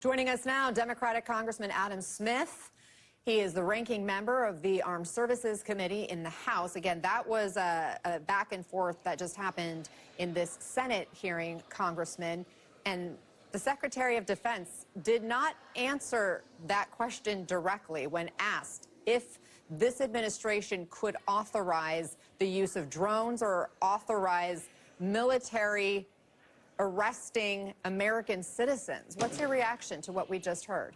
Joining us now, Democratic Congressman Adam Smith. He is the ranking member of the Armed Services Committee in the House. Again, that was a back and forth that just happened in this Senate hearing, Congressman. And the Secretary of Defense did not answer that question directly when asked if this administration could authorize the use of drones or authorize military arresting American citizens. What's your reaction to what we just heard?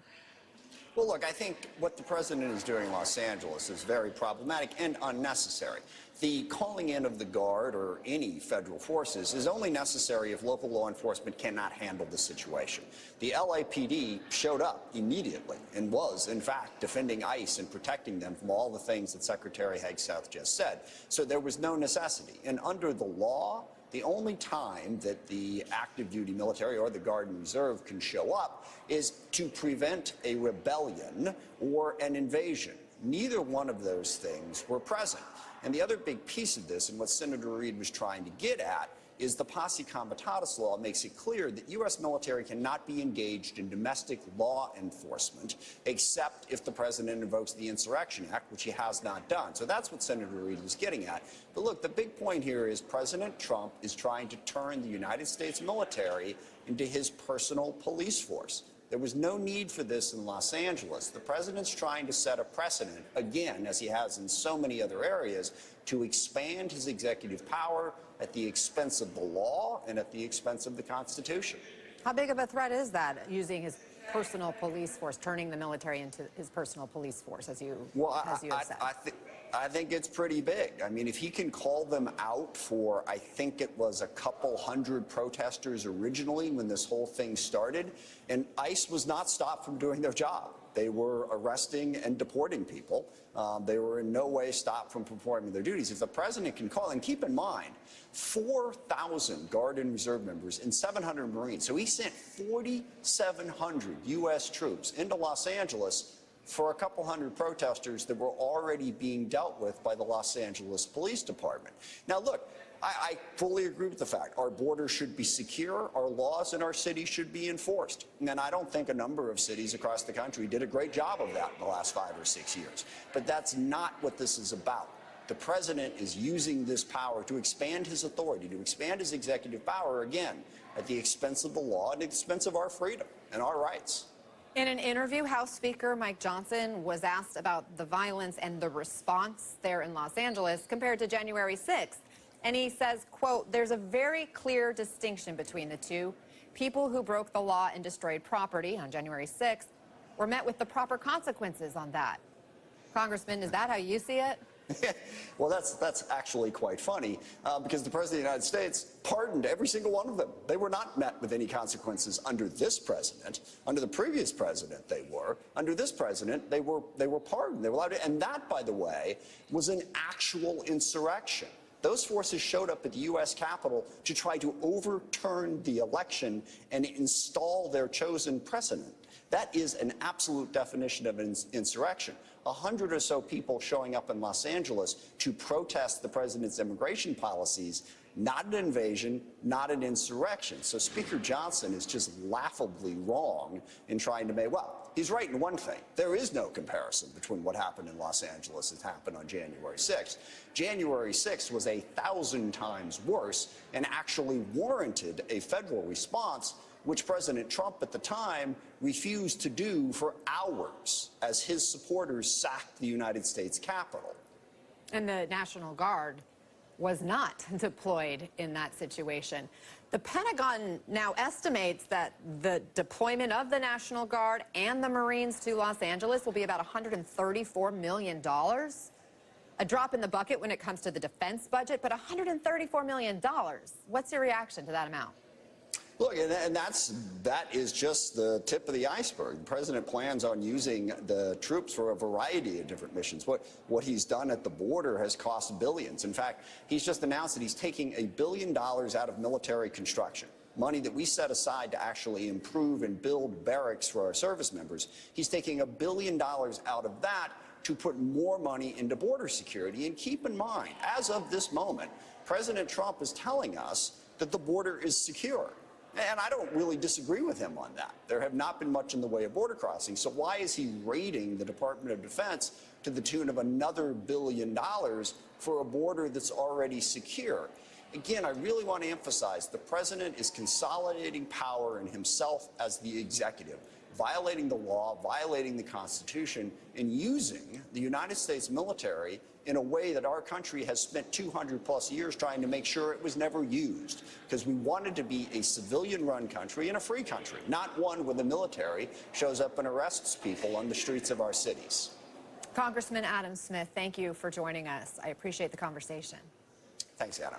Well, look, I think what the president is doing in Los Angeles is very problematic and unnecessary. The calling in of the Guard or any federal forces is only necessary if local law enforcement cannot handle the situation. The LAPD showed up immediately and was, in fact, defending ICE and protecting them from all the things that Secretary Hegseth just said. So there was no necessity. And under the law, the only time that the active duty military or the Guard and Reserve can show up is to prevent a rebellion or an invasion. Neither one of those things were present. And the other big piece of this, and what Senator Reid was trying to get at, is the Posse Comitatus law makes it clear that U.S. military cannot be engaged in domestic law enforcement except if the president invokes the Insurrection Act, which he has not done. So that's what Senator Reid was getting at. But look, the big point here is President Trump is trying to turn the United States military into his personal police force. There was no need for this in Los Angeles. The president's trying to set a precedent, again, as he has in so many other areas, to expand his executive power at the expense of the law and at the expense of the Constitution. How big of a threat is that, using his personal police force, turning the military into his personal police force, as you have said? I think it's pretty big. I mean, if he can call them out for, I think it was a couple hundred protesters originally when this whole thing started, and ICE was not stopped from doing their job. They were arresting and deporting people. They were in no way stopped from performing their duties. If the president can call, and keep in mind, 4,000 Guard and Reserve members and 700 Marines. So he sent 4,700 U.S. troops into Los Angeles for a couple hundred protesters that were already being dealt with by the Los Angeles Police Department. Now, look, I fully agree with the fact our borders should be secure, our laws in our cities should be enforced. And I don't think a number of cities across the country did a great job of that in the last 5 or 6 years. But that's not what this is about. The president is using this power to expand his authority, to expand his executive power, again, at the expense of the law and at the expense of our freedom and our rights. In an interview, House Speaker Mike Johnson was asked about the violence and the response there in Los Angeles compared to January 6th. And he says, quote, "There's a very clear distinction between the two. People who broke the law and destroyed property on January 6th were met with the proper consequences on that." Congressman, is that how you see it? Well, that's actually quite funny because the President of the United States pardoned every single one of them. They were not met with any consequences under this president. Under the previous president, they were. Under this president, they were pardoned. They were allowed to, and that, by the way, was an actual insurrection. Those forces showed up at the U.S. Capitol to try to overturn the election and install their chosen president. That is an absolute definition of an insurrection. 100 or so people showing up in Los Angeles to protest the president's immigration policies, not an invasion, not an insurrection. So Speaker Johnson is just laughably wrong in trying to make, well, he's right in one thing. There is no comparison between what happened in Los Angeles and happened on January 6th. January 6th was 1,000 times worse and actually warranted a federal response, which President Trump at the time refused to do for hours as his supporters sacked the United States Capitol. And the National Guard was not deployed in that situation. The Pentagon now estimates that the deployment of the National Guard and the Marines to Los Angeles will be about $134 million. A drop in the bucket when it comes to the defense budget, but $134 million. What's your reaction to that amount? Look, and that is just the tip of the iceberg. The president plans on using the troops for a variety of different missions. What he's done at the border has cost billions. In fact, he's just announced that he's taking $1 billion out of military construction, money that we set aside to actually improve and build barracks for our service members. He's taking $1 billion out of that to put more money into border security. And keep in mind, as of this moment, President Trump is telling us that the border is secure. And I don't really disagree with him on that. There have not been much in the way of border crossings. So why is he raiding the Department of Defense to the tune of another $1 billion for a border that's already secure? Again, I really want to emphasize the president is consolidating power in himself as the executive, violating the law, violating the Constitution, and using the United States military in a way that our country has spent 200+ years trying to make sure it was never used, because we wanted to be a civilian-run country and a free country, not one where the military shows up and arrests people on the streets of our cities. Congressman Adam Smith, thank you for joining us. I appreciate the conversation. Thanks, Anna.